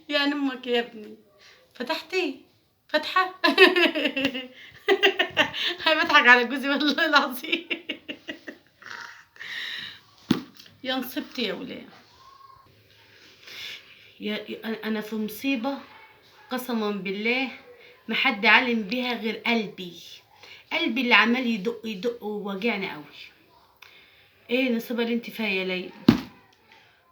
يعني امك يا ابني فتحتي فتحه. هاي بضحك على جوزي والله العظيم. يا نصيبتي يا ولاد. انا في مصيبه قسما بالله ما حد علم بيها غير قلبي. قلبي اللي عمال يدق يدق ووجعني قوي. ايه النصيبه اللي انت فيها يا ليلى؟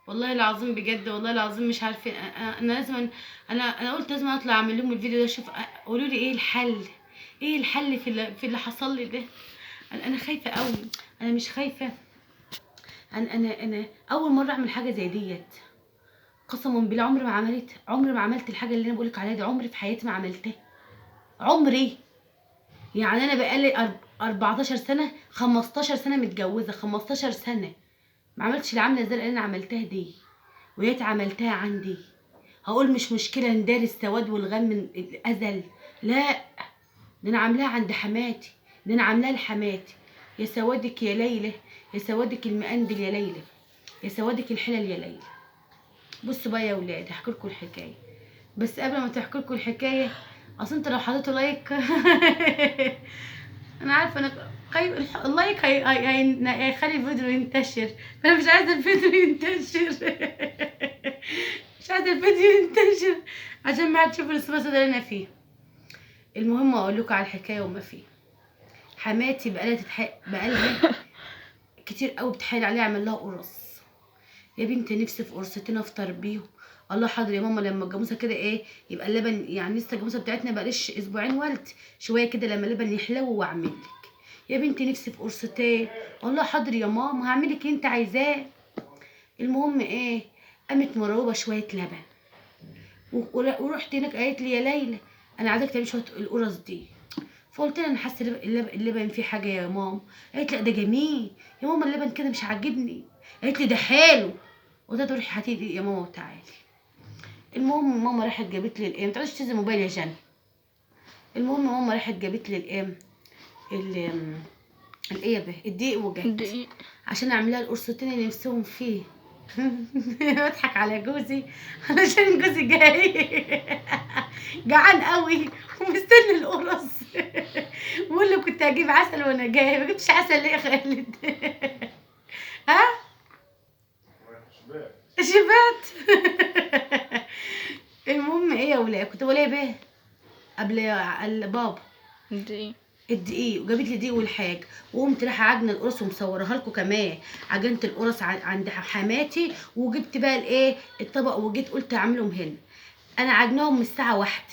والله العظيم بجد والله العظيم مش عارفه. انا لازم، انا قلت لازم اطلع اعمل لهم الفيديو ده اشوف قولوا لي ايه الحل. ايه الحل في اللي حصل لي ده. انا خايفه قوي. انا مش خايفه. انا اول مره اعمل حاجه زي ديت. قسما بالله عمري ما عملت الحاجه اللي انا بقولك عليها دي. عمري في حياتي ما عملتها. عمري. يعني انا بقالي 14 سنه 15 سنه متجوزه 15 سنه ما عملتش العمله زي اللي انا عملتها دي. ويات عملتها عندي. هقول مش مشكله نداري السواد والغم من الازل. لا، ده انا عاملاها عند حماتي. ده انا عاملاها لحماتي. يا سوادك يا ليلى. يا سوادك المقندل يا ليلى. يا سوادك الحلل يا ليلى. بصوا بقى يا ولاد هحكي لكم الحكايه. بس قبل ما تحكي لكم الحكايه، اصل انتوا لو حطيتوا لايك انا عارفه انا اللايك هيخلي الفيديو ينتشر. انا مش عايزه الفيديو ينتشر. مش عايزه الفيديو ينتشر عشان ما تشوفوا السباسه اللي انا فيه. المهم اقول لكم على الحكايه وما فيه. حماتي بقالها كتير قوي بتحايل عليها اعمل لها قرص. يا بنتي نفسي في قرصتين افطر بيهم. الله حاضر يا ماما لما الجاموسه كده ايه يبقى اللبن، يعني لسه الجاموسه بتاعتنا بقالش اسبوعين ولد شويه كده لما اللبن يحلو واعمل لك. يا بنتي نفسي في قرصتين. الله حاضر يا ماما هعمل لك انت عايزاه. المهم ايه، قامت مروبه شويه لبن ورحت هناك قالت لي يا ليلى انا عايزاك تعملي شويه القرص دي. فقلت لها انا حاسه اللبن فيه حاجه يا ماما. قالت لا ده جميل يا ماما اللبن كده مش عاجبني. قالت لي ده حلو. قلت لها روحي هاتي يا ماما وتعالي. المهم ماما راحت جابت لي القام. ما تقعديش تهزي موبايل يا جنى. المهم ماما راحت جابت لي القام الايه بقى الدقيق وجت عشان اعملها القرصتين اللي نفسهم فيه. بضحك على جوزي علشان جوزي جاي جعان قوي ومستني القرص. بقول له كنت هجيب عسل وانا جاي، ما جبتش عسل ليه يا خالد؟ ها شبعت. المهم ايه يا ولاد كنت بقول ايه بيه قبل بابا الدقيق. وجابت لي دقيق والحاج وقمت رايحه عجنه القرص ومصورها لكم كمان. عجنت القرص عند حماتي وجبت بقى الايه الطبق وجيت قلت اعملهم هنا. انا عجناهم من الساعه 1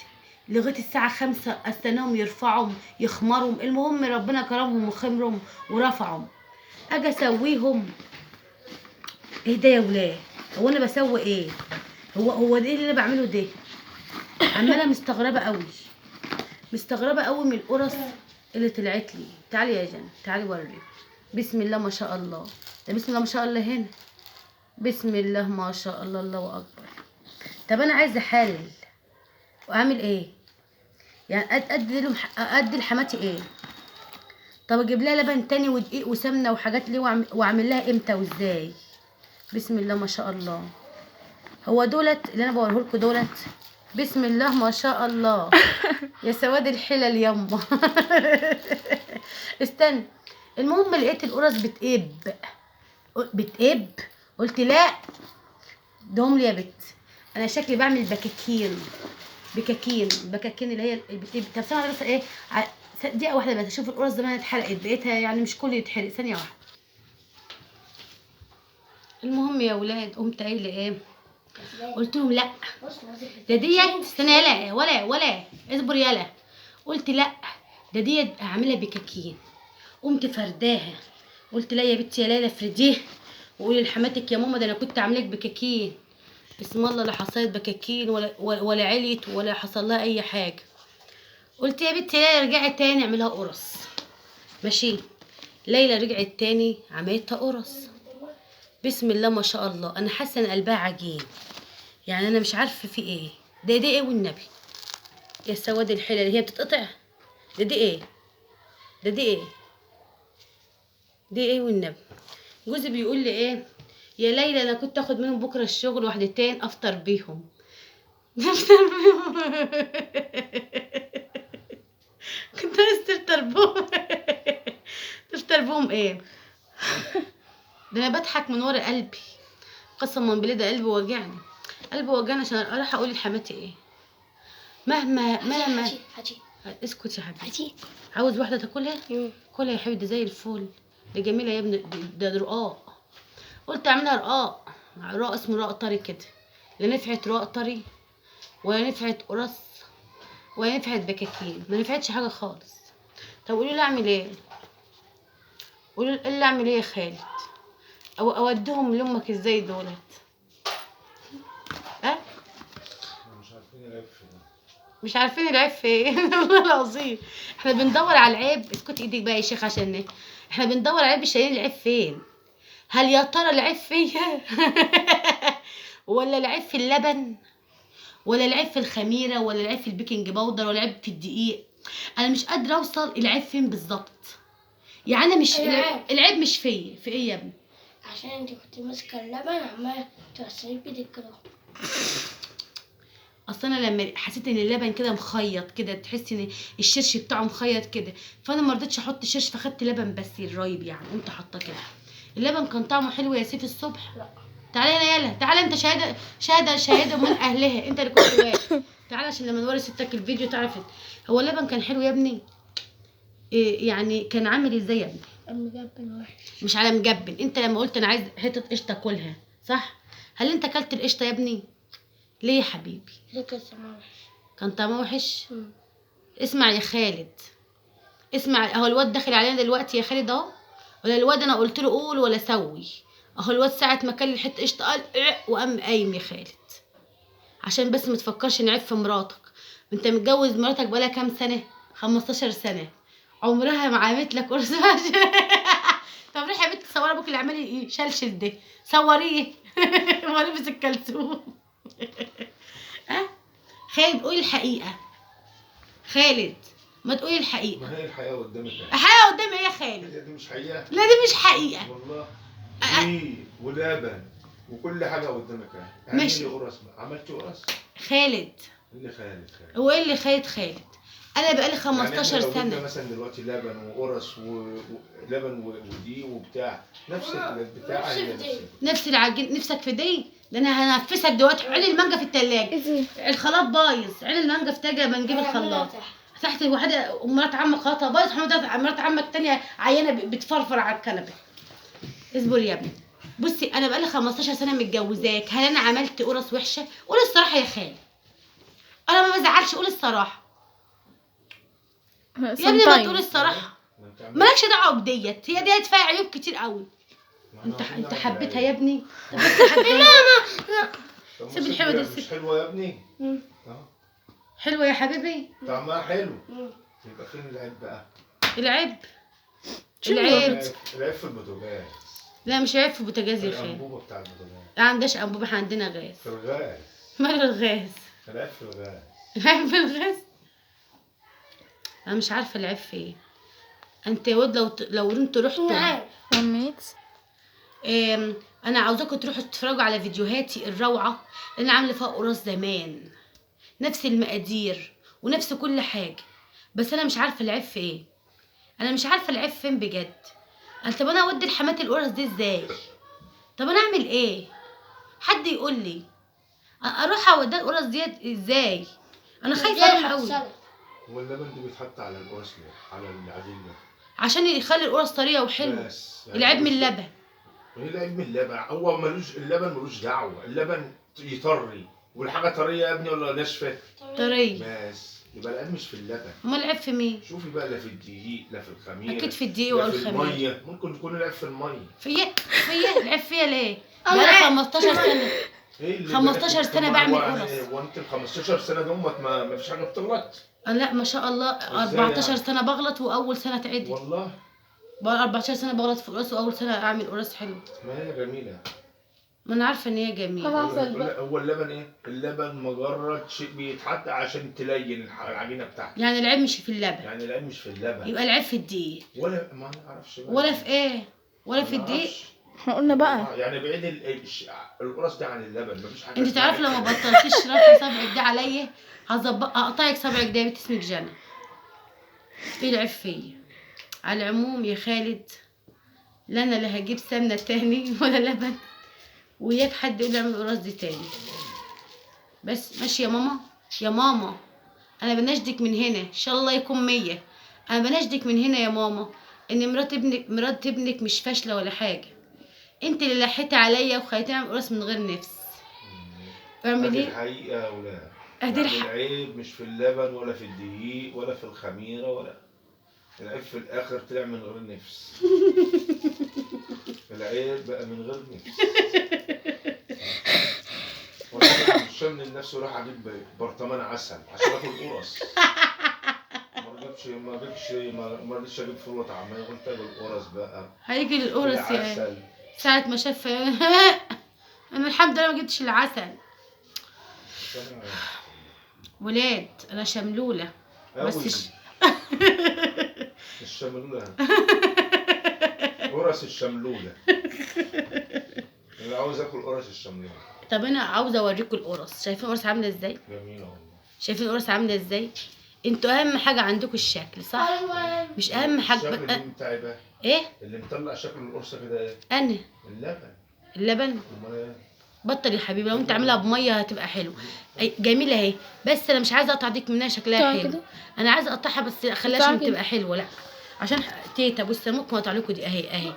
لغايه الساعه 5 استناهم يرفعهم يخمرهم. المهم ربنا كرمهم وخمرهم ورفعهم. اجي اسويهم. ايه ده يا ولاد؟ هو انا بسوي ايه؟ هو ده اللي انا بعمله ده؟ عماله مستغربه قوي. مستغربه قوي من القرص اللي طلعت لي. تعالي يا جنى تعالي وريني. بسم الله ما شاء الله. ده بسم الله ما شاء الله هنا. بسم الله ما شاء الله الله اكبر. طب انا عايزه احلل واعمل ايه؟ يعني ادي لحماتي ايه؟ طب اجيب لها لبن تاني ودقيق وسمنه وحاجات ليه واعمل لها امتى وازاي؟ بسم الله ما شاء الله. هو دولت اللي انا بوريه لكم دولت. بسم الله ما شاء الله. يا سواد الحلل يما. استنى. المهم لقيت القرص بتقب. قلت لا دهم لي يا بت. انا شكلي بعمل بكاكين اللي هي بتقب. طب ثانيه بس ايه دقيقه واحده بس اشوف القرص زمان اتحرقت بقيتها يعني مش كله يتحرق. ثانيه واحده. المهم يا ولاد قمت قايله ايه قلت لهم لا ده ديت استنى يلا ولا اصبر يلا. قلت لا ده ديت هعملها بكاكين. قمت فرداها. قلت لا يا بنتي يا ليلى افرديه وقولي لحماتك يا ماما ده انا كنت عاملاك بكاكين. بسم الله لا حصلت بكاكين ولا عليت ولا حصل لها اي حاجه. قلت يا بنتي ليلى رجعت تاني اعملها قرص. ماشي. ليلى رجعت تاني عملتها قرص. بسم الله ما شاء الله. انا حاسه ان قلبها عجين. يعني انا مش عارفه في ايه. ده ايه والنبي. يا سواد الحلل اللي هي بتتقطع. ده ايه ده ايه والنبي. جوزي بيقول لي ايه يا ليلى انا كنت اخد منهم بكره الشغل وحدتين افطر بيهم. افطر بيهم. كنت عايز تفطر بيهم. تفطر بيهم ايه؟ ده انا بضحك من ورا قلبي، قسما بالله ده قلبي وجعني، قلبي وجعني عشان اروح اقول لحماتي ايه؟ مهما حكي اسكت يا حبيبي. حكي. عاوز واحده تاكلها؟ كلها يا حبيبي، ده زي الفل، ده جميله يا ابني، ده رقاق. قلت اعملها رقاق اسمه رقاق طري كده، لا نفعت رقاق طري ولا نفعت قرص ولا نفعت بكاكين، ما نفعتش حاجه خالص. طب قولوا لي اعمل ايه؟ قولوا لي اللي اعمل ايه يا خالد؟ او اوديهم لامك ازاي دولت؟ ها؟ مش عارفين العيب في ايه. والله العظيم احنا بندور على العيب. اسكت ايدك بقى يا شيخ، عشان احنا بندور على العيب مش لاقيين العيب فين. هل يا ترى العيب فيا؟ ولا العيب في اللبن، ولا العيب في الخميره، ولا العيب في البيكنج باودر، ولا العيب في الدقيق؟ انا مش قادره اوصل العيب فين بالظبط. يعني انا مش العيب مش فيا، في ايه يا ابني؟ عشان انت كنت ماسكه اللبن عماله توصليه بايدك كده. اصل انا لما حسيت ان اللبن كده مخيط كده، تحسي ان الشرش بتاعه مخيط كده، فانا ما رضيتش احط شرش، فخدت لبن بس الرايب يعني، قمت حاطاه كده. اللبن كان طعمه حلو يا سيف الصبح. لا. تعالى هنا يلا، تعالى انت شهاده من اهلها، انت اللي كنت واقف. تعالى عشان لما نوري ستك الفيديو تعرف هو اللبن كان حلو يا ابني. إيه يعني كان عامل ازاي يا ابني؟ مجبن وحش. مش على مجبن، انت لما قلت انا عايز حته قشطه كلها صح؟ هل انت اكلت القشطه يا ابني؟ ليه يا حبيبي؟ ليه كان طعمها وحش؟ كان طعمها وحش. اسمع يا خالد، اسمع، اهو الواد داخل علينا دلوقتي يا خالد اهو، ولا الواد انا قلت له قول ولا سوي؟ اهو الواد ساعه ما كل الحته قشطه قال وقام قايم يا خالد. عشان بس ما تفكرش ان عيب في مراتك، انت متجوز مراتك بقالها كام سنه؟ 15 سنه، عمرها ما عملت لك قرص. طب روحي يا بنت صوري ابوك اللي عمال يشلشل ده، صوريه. هو لابس الكلثوم. ها خالد قولي الحقيقه، خالد ما تقولي الحقيقه. ما هي الحقيقة قدامك اهي. الحقيقه قدامي ايه يا خالد؟ دي مش حقيقة؟ لا دي مش حقيقه والله دي ولبن وكل حاجة قدامك اهي. ماشي. اعملي قرص بقى. عملتي قرص؟ خالد اللي خالد هو ايه اللي خالد؟ انا بقالي 15 يعني سنه مثلا دلوقتي لبن وقرص ولبن ودي وبتاع نفس البتاع هي نفس العجين. نفسك في دي؟ ده انا هنفسك دلوقتي. عين المانجا في التلاجة، الخلاط بايظ. عين المانجا في التلاجة بنجيب الخلاط تحت. واحده مرات عمك خلاطها بايظ، مرات عمك التانية عيانه بتفرفر على الكنبه. اصبر يا ابني. بصي انا بقالي 15 سنه متجوزاك، هل انا عملت قرص وحشه؟ قول الصراحه يا خالد، انا ما بزعلش، قول الصراحه يا ابني، ما تقول الصراحه. مالكش دعوه بديت، هي ديت فيها عيوب كتير قوي. انت حبيتها يا ابني؟ طب انت حبيتها؟ سيب الحلوه دي. مش حلوة يا ابني؟ حلوه يا حبيبي، طعمها حلو. يبقى فين العيب بقى؟ العيب العيب في البوتاجاز. لا مش عيب في البوتاجاز يا خالد. الانبوبة بتاع البوتاجاز. ما عندناش انبوبه، احنا عندنا غاز. في الغاز. مال الغاز؟ العيب في الغاز. العيب في الغاز؟ انا مش عارفه العيب في ايه. انت يا واد لو انتوا رحتوا انا عاوزاكم تروحوا تتفرجوا على فيديوهاتي الروعه اللي انا عامله فيها قراص زمان، نفس المقادير ونفس كل حاجه، بس انا مش عارفه العيب في ايه. انا مش عارفه العيب فين بجد. طب انا اودي لحماتي القرص دي ازاي؟ طب انا اعمل ايه؟ حد يقول لي اروح اودي القرص ديت ازاي؟ انا خايفه اروح قوي. هو اللبن دي بيتحط على القرص ليه؟ على العجين ليه؟ عشان يخلي القرص طريه وحلوه. يعني العيب من اللبن. ايه العيب من اللبن؟ هو اللبن ملوش دعوه، اللبن يطري والحاجه طريه يا ابني ولا ناشفه؟ طريه. بس يبقى العيب مش في اللبن. امال العيب في مين؟ شوفي بقى، لا في الدقيق لا في الخميره. اكيد في الدقيق او الخميره. في الميه، ممكن يكون العيب في الميه. فيا العيب فيا ليه؟ بقالي 15 سنه. ايه 15 سنه بعمل قرص. هو انت ال 15 سنه دول ما فيش حاجه بتغلط؟ لا ما شاء الله، 14 سنه بغلط واول سنه تعدل. والله بقى 14 سنه بغلط في قرص واول سنه اعمل قرص حلو. ما هي جميله. ما انا عارفه ان هي جميله. هو اللبن ايه؟ اللبن مجرد شيء بيتحط عشان تلين العجينه بتاعتك. يعني العيب مش في اللبن. يعني العيب مش في اللبن. يبقى العيب في الدقيق. ولا ما نعرفش. ولا في ايه؟ ولا في الدقيق. احنا قلنا بقى. يعني بعيد القرص ده عن اللبن، مفيش حاجه انت اسمها تعرف لو ما كده. بطلتيش رفع صبعك ده عليا هقطعك صبعك ده، بنت اسمك جنى. ايه العيب فيا؟ على العموم يا خالد، لا انا لا هجيب سمنه تاني ولا لبن، وياك حد يقول لي اعمل القرص دي تاني. بس ماشي يا ماما. يا ماما انا بناشدك من هنا، ان شاء الله يكون 100. انا بناشدك من هنا يا ماما، ان مرات ابنك مش فاشله ولا حاجه. انت اللي لحيتي عليا وخليتيني اعمل قرص من غير نفس. اعمل ادي ايه؟ الحقيقه يا ولاد. ادي يعني الحق. العيب مش في اللبن ولا في الدقيق ولا في الخميره ولا، العيب في الاخر طلع من غير نفس. العيب بقى من غير نفس. والله مش من النفس وراح اجيب برطمان عسل عشان اكل قرص. ما رضيتش اجيب فول وطعميه، قلت اجيب قرص بقى. هيجي القرص يا العسل. ساعة ما شاف. انا الحمد لله ما جبتش العسل. ولاد انا شملولة بس الشملولة. قرص الشملولة. اللي عاوز اكل قرص الشملولة. طب انا عاوزه اوريكم القرص. شايفين القرص عامله ازاي؟ جميلة والله. شايفين القرص عامله ازاي؟ انتوا اهم حاجه عندكم الشكل صح؟ مش اهم حاجه الشكل اللي بتاعي بقى ايه؟ اللي مطلع شكل القرصة كده ايه؟ انا اللبن. اللبن. امال ايه؟ بطل يا حبيبي، لو انت عاملها بميه هتبقى حلوه. جميله اهي، بس انا مش عايزه اقطع ديك منها شكلها حلو. انا عايزه اقطعها بس اخليها عشان تبقى حلوه. لا عشان تيتا بص ممكن اقطع لكم دي اهي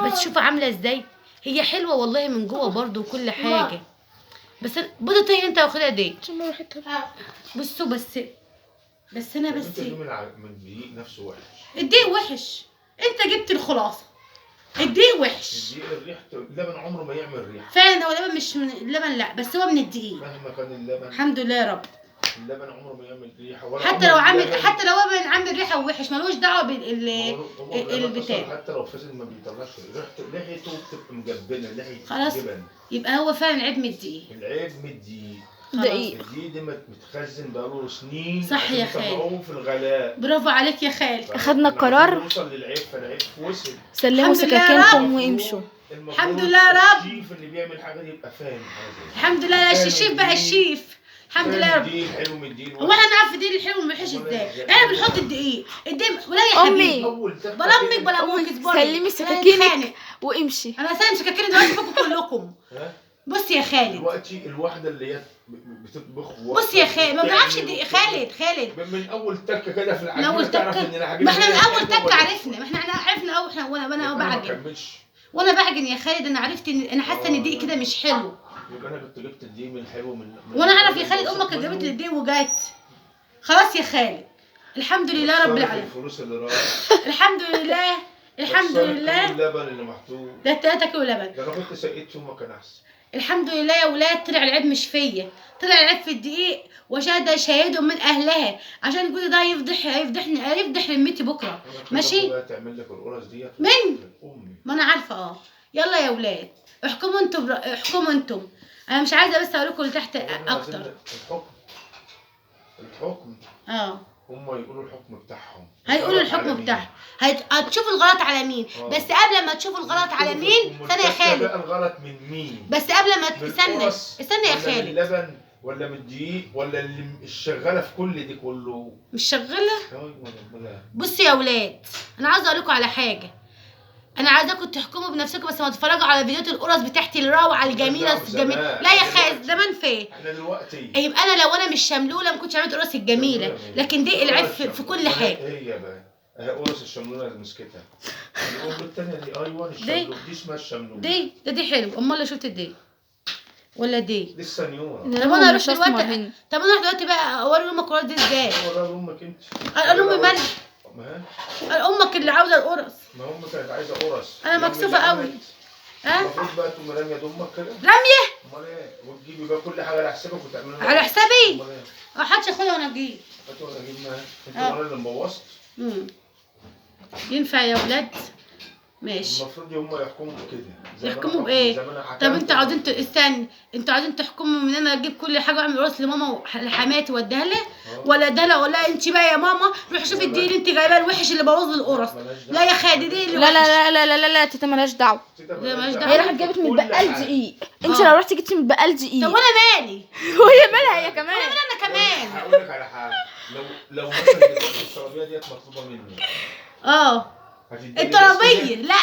بس شوفوا عامله ازاي. هي حلوه والله من جوه برضو وكل حاجه. بس بصوا انت واخدها دي. بصوا بس انا بس انت من الدقيق نفسه وحش. الدقيق وحش. انت جبت الخلاصه. الدقيق وحش. الدقيق ريحته، اللبن عمره ما يعمل ريحه. فعلا هو اللبن مش من اللبن، لا بس هو من الدقيق. مهما كان اللبن. الحمد لله يا رب. اللبن عمره ما يعمل ريحه ولا حتى لو عامل، حتى لو هو عامل ريحه وحش ملوش دعوه بالبتاع. حتى لو فسد ما بيطلعش ريحته بتبقى مجبنه لحيه. خلاص جبن. يبقى هو فعلا عيب من الدقيق. العيب من الدقيق. دقيق. الدقيق ده متخزن بقاله سنين. صح يا خالد. يطلعوه في الغلاء. برافو عليك يا خالد. اخدنا القرار. نوصل للعيب، فالعيب وصل. سلموا الحمد لله يا سكاكينكم رب. وامشوا. الحمد لله يا رب. الشيف اللي بيعمل حاجه دي يبقى فاهم حاجه. الحمد لله يا الشيف بقى الشيف. الحمد لله يا رب. الدقيق الحلو من الدقيق. هو احنا نعرف الدقيق الحلو والوحش ازاي؟ احنا بنحط الدقيق ولا يا حبيبي امي بلا امك بلا ابوك سلمي سكاكينك وامشي. انا سالم سكاكيني دلوقتي فوقكم كلكم. بص يا خالد دلوقتي الواحده اللي هي بتطبخ. بص يا خالد ما بنعرفش الدقيق. خالد من اول تكه كده في من العجينه اول تعرف تكه. ان العجينه. ما احنا من اول تكه عرفنا. ما احنا عرفنا اول وانا بعجن. وانا بعجن يا خالد انا عرفت ان انا حاسه ان الدقيق كده مش حلو. يبقى انا كنت جبت الدقيق من الحلو من وانا اعرف يا خالد امك كانت جابت لي الدقيق وجات. خلاص يا خالد الحمد لله رب العالمين. الفلوس اللي راحت. الحمد لله الحمد لله. اللبن اللي محطوط ده 3 كيلو لبن. ده انا كنت سقيت فيه ما كان احسن. الحمد لله يا ولاد. طلع العيب مش فيا، طلع العيب في الدقيق. وشهد شهيد من اهلها عشان الجوز ده هيفضح لمتي بكره. ماشي. تعمل لك القرص ديت. من امي. ما انا عارفه يلا يا ولاد احكموا انتم احكموا انتم. انا مش عايزه بس اقول لكم اللي تحت اكتر. الحكم. هم يقولوا الحكم بتاعهم. هيقولوا الحكم بتاعهم. هتشوفوا الغلط على مين. بس قبل ما تشوفوا الغلط على مين استنى يا خالد. بقى الغلط من مين؟ بس قبل ما استنى يا خالد. من اللبن ولا من الدقيق ولا اللي الشغاله في كل دي كله؟ مش شغاله. بصوا يا ولاد انا عايزه اقول لكم على حاجه. انا عايزاكم تحكموا بنفسكم بس ما تتفرجوا على فيديوهات القرص بتاعتي الروعه الجميله لا يا خالد زمان فين. احنا دلوقتي يبقى انا لو انا مش شملوله ما كنتش عملت القرص الجميله. لكن دي العيب في كل حاجه. هي بقى اهي قرص الشملوله اللي مسكتها. الام الثانيه دي ايوه الشملوله دي اسمها الشملوله. دي حلو. امال لو شفت دي ولا دي لسه نيوره. طب انا اروح دلوقتي. طب انا اروح دلوقتي بقى اوري امك القرص دي ازاي. ورا امك انت. امي مالها. ما امك اللي عاوزه القرص. ما امك كانت عايزه قرص. انا مكسوفه قوي. المفروض بقى تقوم راميه امك كده. راميه. امال ايه؟ وتجيبي بقى كل حاجه على حسابك وتعملي على حسابي. امال ايه؟ محدش ياخدها وانا اجيب. هاتوا وانا اجيب معاك. انت انا اللي مبوظت. ينفع يا ولاد. ماشي. المفروض هم يحكموا كده. زي ما أنا يحكموا حكمت، بايه؟ زي ما أنا طب حكمت. انتوا عاوزين استني، انتوا عاوزين تحكموا من انا اجيب كل حاجه واعمل قرص لماما لحماتي واديها لها؟ ولا ده لا، ولا انت بقى يا ماما روحي شوفي الدقيق اللي انت جايباه الوحش اللي بوظ لي القرص. لا يا خالد دي اللي لا لا وحش. لا لا لا لا لا تيتا مالهاش دعوه. لا، مالهاش هي دعوة. راحت جابت من كل البقال حاجة. دقيق. انت اه. لو رحتي جبتي من البقال دقيق. طب وانا مالي؟ وهي مالها هي كمان. انا كمان. هقول لك على حاجه. لو مثلا دلوقتي الطلبيه ديت مطلوبه مني، اه هتديني الطلبيه بس كده؟ لا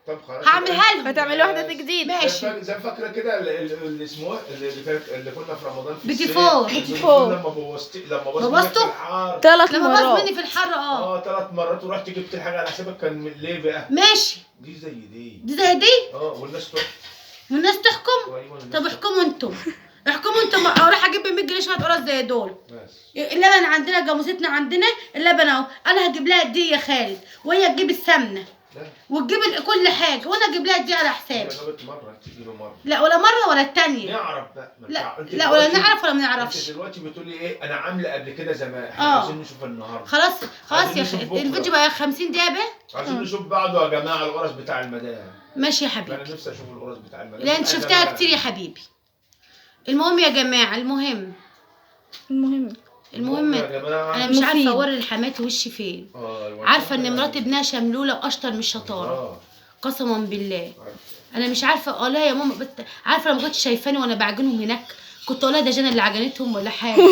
طب خلاص هعملها لهم. هتعملي واحده تجديد. ماشي. زي فاكره كده اللي اسمه اللي كنا في رمضان في بيتي السنة، فور. اللي بيتي فور. لما بوظت لما باظ منك بوظته؟ في الحار. 3 لما باظ مرات. مني في الحر اه 3 مرات ورحت جبت الحاجه على حسابك، كان من ليه بقى؟ ماشي. دي زي دي. دي زي دي والناس تروح. والناس تحكم. أيوة، الناس طب تروح. احكموا انتم، احكموا انتم. اروح اجيب ب 100 جنيه شويه قرص زي دول. بس اللبن عندنا جاموستنا عندنا اللبن اهو، انا هجيب لها دي يا خالد وهي تجيب السمنه لا وتجيب كل حاجه وانا اجيب لها دي على هي حسابي. جابت مره تجيب مره. لا ولا مره ولا التانيه. نعرف بقى. لا أنت لا ولا دلوقتي- نعرف ولا ما انت نعرفش. دلوقتي بتقولي ايه؟ انا عامله قبل كده زمان، احنا اه. عايزين نشوف النهارده. خلاص خلاص عايزين يا نشوف خالد بكرة. الفيديو بقى 50 دقيقه بقى. عايزين نشوف بعضه يا جماعه القرص بتاع المدام. ماشي يا انا حبيبي. نفسي اشوف القرص بتاع المدام. لا انت شفتها كتير يا حبيبي. المهم يا جماعه المهم المهم يا جماعه. انا مش مفيد. عارفه اوري لحماتي وشي فين. عارفه ان مرات ابنها شملوله اشطر من الشطاره قسما بالله. انا مش عارفه اقولها يا ماما عارفه لما كنت شايفاني وانا بعجنهم هناك كنت اقولها ده جنى اللي عجنتهم ولا حاجه.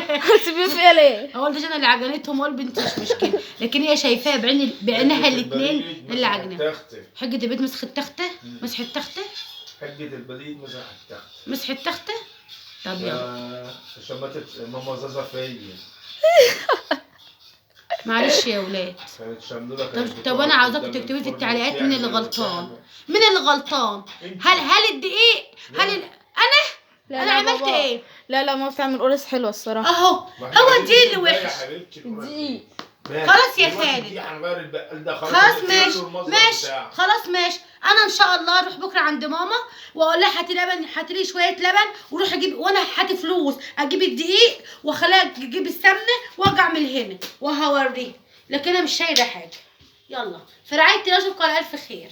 هتسيبيه فيها ليه؟ اقول ده جنى اللي عجنتهم اقول بنتي مش مشكله، لكن هي شايفاها بعينها الاثنين اللي عجنها. حجة البيت مسحت تخته مسحت تخته حجة البليد مسحت تخته مسحت تخته. طب يلا شمتت ماما زازا فيا. معلش يا ولاد. كانت شملوله. طب انا عاوزاكم تكتبوا في التعليقات مين اللي غلطان. مين اللي غلطان؟ هل الدقيق لا انا لا عملت بابا. ايه؟ لا لا ما بتعمل قرص حلوه الصراحه. اهو هو دي اللي وحش. دي خلاص يا خالد. دي هنغير البقال ده خلاص ماشي خلاص ماشي. انا ان شاء الله اروح بكره عند ماما واقول لها هاتي لبن، هاتي لي شويه لبن وروح اجيب، وانا هاتي فلوس اجيب الدقيق واخليها تجيب السمنه واجي اعمل هنا وهوريها. لكن انا مش شايله حاجه. يلا في رعايه الله اشوفكم على الف خير.